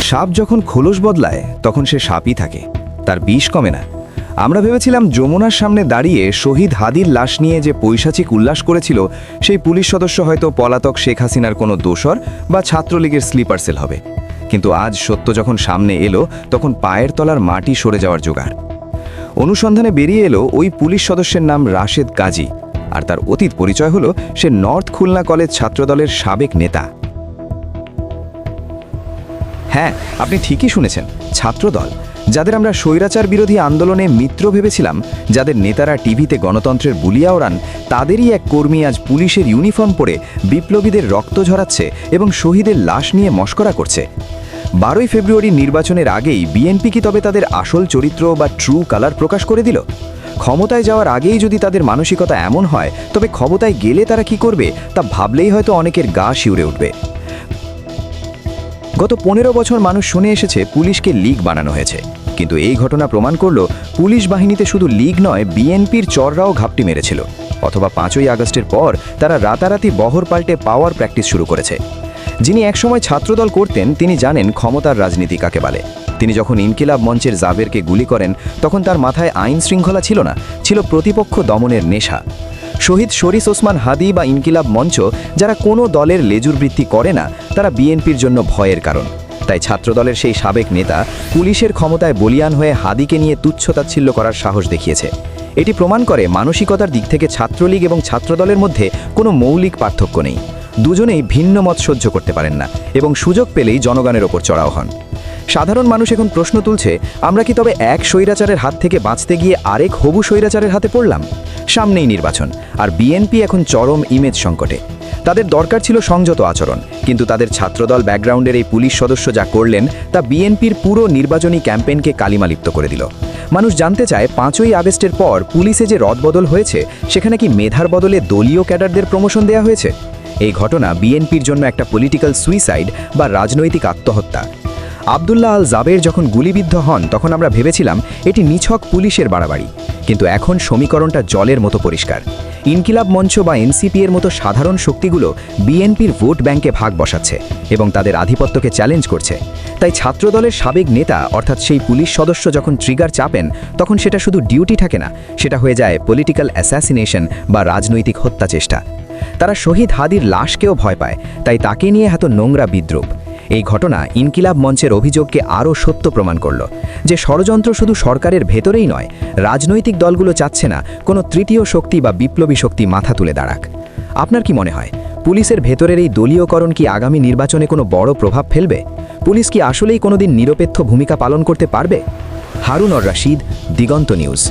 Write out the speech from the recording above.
সাপ যখন খোলস বদলায় তখন সে সাপই থাকে, তার বিষ কমে না। আমরা ভেবেছিলাম যমুনার সামনে দাঁড়িয়ে শহীদ হাদির লাশ নিয়ে যে পৈশাচিক উল্লাস করেছিল সেই পুলিশ সদস্য হয়তো পলাতক শেখ হাসিনার কোনো দোসর বা ছাত্রলীগের স্লিপার সেল হবে। কিন্তু আজ সত্য যখন সামনে এলো তখন পায়ের তলার মাটি সরে যাওয়ার জোগাড়। অনুসন্ধানে বেরিয়ে এলো ওই পুলিশ সদস্যের নাম রাশেদ কাজী, আর তার অতীত পরিচয় হলো সে নর্থ খুলনা কলেজ ছাত্রদলের সাবেক নেতা। হ্যাঁ, আপনি ঠিকই শুনেছেন, ছাত্রদল, যাদের আমরা স্বৈরাচার বিরোধী আন্দোলনে মিত্র ভেবেছিলাম, যাদের নেতারা টিভিতে গণতন্ত্রের বুলিয়া ওড়ান, তাদেরই এক কর্মী আজ পুলিশের ইউনিফর্ম পরে বিপ্লবীদের রক্ত ঝরাচ্ছে এবং শহীদের লাশ নিয়ে মশকরা করছে। 12ই ফেব্রুয়ারি নির্বাচনের আগেই বিএনপি কি তবে তাদের আসল চরিত্র বা ট্রু কালার প্রকাশ করে দিল? ক্ষমতায় যাওয়ার আগেই যদি তাদের মানসিকতা এমন হয়, তবে ক্ষমতায় গেলে তারা কি করবে তা ভাবলেই হয়তো অনেকের গা শিউরে উঠবে। গত 15 বছর মানুষ শুনে এসেছে পুলিশকে লীগ বানানো হয়েছে, কিন্তু এই ঘটনা প্রমাণ করল পুলিশ বাহিনীতে শুধু লীগ নয়, বিএনপির চররাও ঘাপটি মেরেছিল। অথবা 5ই আগস্টের পর তারা রাতারাতি বহর পাল্টে পাওয়ার প্র্যাকটিস শুরু করেছে। যিনি একসময় ছাত্রদল করতেন তিনি জানেন ক্ষমতার রাজনীতি কাকে বলে। তিনি যখন ইনকিলাব মঞ্চের জাবেরকে গুলি করেন তখন তার মাথায় আইন শৃঙ্খলা ছিল না, ছিল প্রতিপক্ষ দমনের নেশা। শহীদ শরীফ ওসমান হাদি বা ইনকিলাব মঞ্চ, যারা কোনো দলের লেজুরবৃত্তি করে না, তারা বিএনপির জন্য ভয়ের কারণ। তাই ছাত্রদলের সেই সাবেক নেতা পুলিশের ক্ষমতায় বলিয়ান হয়ে হাদিকে নিয়ে তুচ্ছতাচ্ছিল্য করার সাহস দেখিয়েছে। এটি প্রমাণ করে মানসিকতার দিক থেকে ছাত্রলীগ এবং ছাত্রদলের মধ্যে কোনো মৌলিক পার্থক্য নেই। দুজনেই ভিন্ন মত সহ্য করতে পারেন না এবং সুযোগ পেলেই জনগণের ওপর চড়াও হন। সাধারণ মানুষ এখন প্রশ্ন তুলছে, আমরা কি তবে এক স্বৈরাচারের হাত থেকে বাঁচতে গিয়ে আরেক হবু স্বৈরাচারের হাতে পড়লাম? সামনেই নির্বাচন, আর বিএনপি এখন চরম ইমেজ সংকটে। তাদের দরকার ছিল সংযত আচরণ, কিন্তু তাদের ছাত্রদল ব্যাকগ্রাউন্ডের এই পুলিশ সদস্য যা করলেন তা বিএনপির পুরো নির্বাচনী ক্যাম্পেইনকে কালিমালিপ্ত করে দিল। মানুষ জানতে চায়, 5ই আগস্টের পর পুলিশে যে রদবদল হয়েছে সেখানে কি মেধার বদলে দলীয় ক্যাডারদের প্রমোশন দেওয়া হয়েছে? এই ঘটনা বিএনপির জন্য একটা পলিটিক্যাল সুইসাইড বা রাজনৈতিক আত্মহত্যা। আবদুল্লাহ আল জাবের যখন গুলিবিদ্ধ হন তখন আমরা ভেবেছিলাম এটি নিছক পুলিশের বাড়াবাড়ি, কিন্তু এখন সমীকরণটা জলের মতো পরিষ্কার। ইনকিলাব মঞ্চ বা এনসিপি এর মতো সাধারণ শক্তিগুলো বিএনপির ভোট ব্যাংকে ভাগ বসাচ্ছে এবং তাদের আধিপত্যকে চ্যালেঞ্জ করছে। তাই ছাত্রদলের সাবেক নেতা অর্থাৎ সেই পুলিশ সদস্য যখন ট্রিগার চাপেন তখন সেটা শুধু ডিউটি থাকে না, সেটা হয়ে যায় পলিটিক্যাল অ্যাসাসিনেশন বা রাজনৈতিক হত্যা চেষ্টা। তারা শহীদ হাদির লাশকেও ভয় পায়, তাই তাকে নিয়ে এত নোংরা বিদ্রুপ। এই ঘটনা ইনকিলাব মঞ্চের অভিযোগকে আরও সত্য প্রমাণ করল যে ষড়যন্ত্র শুধু সরকারের ভেতরেই নয়, রাজনৈতিক দলগুলো চাচ্ছে না কোনো তৃতীয় শক্তি বা বিপ্লবী শক্তি মাথা তুলে দাঁড়াক। আপনার কি মনে হয়, পুলিশের ভেতরের এই দলীয়করণ কি আগামী নির্বাচনে কোনো বড় প্রভাব ফেলবে? পুলিশ কি আসলেই কোনোদিন নিরপেক্ষ ভূমিকা পালন করতে পারবে? হারুন আর রশিদ, দিগন্ত নিউজ।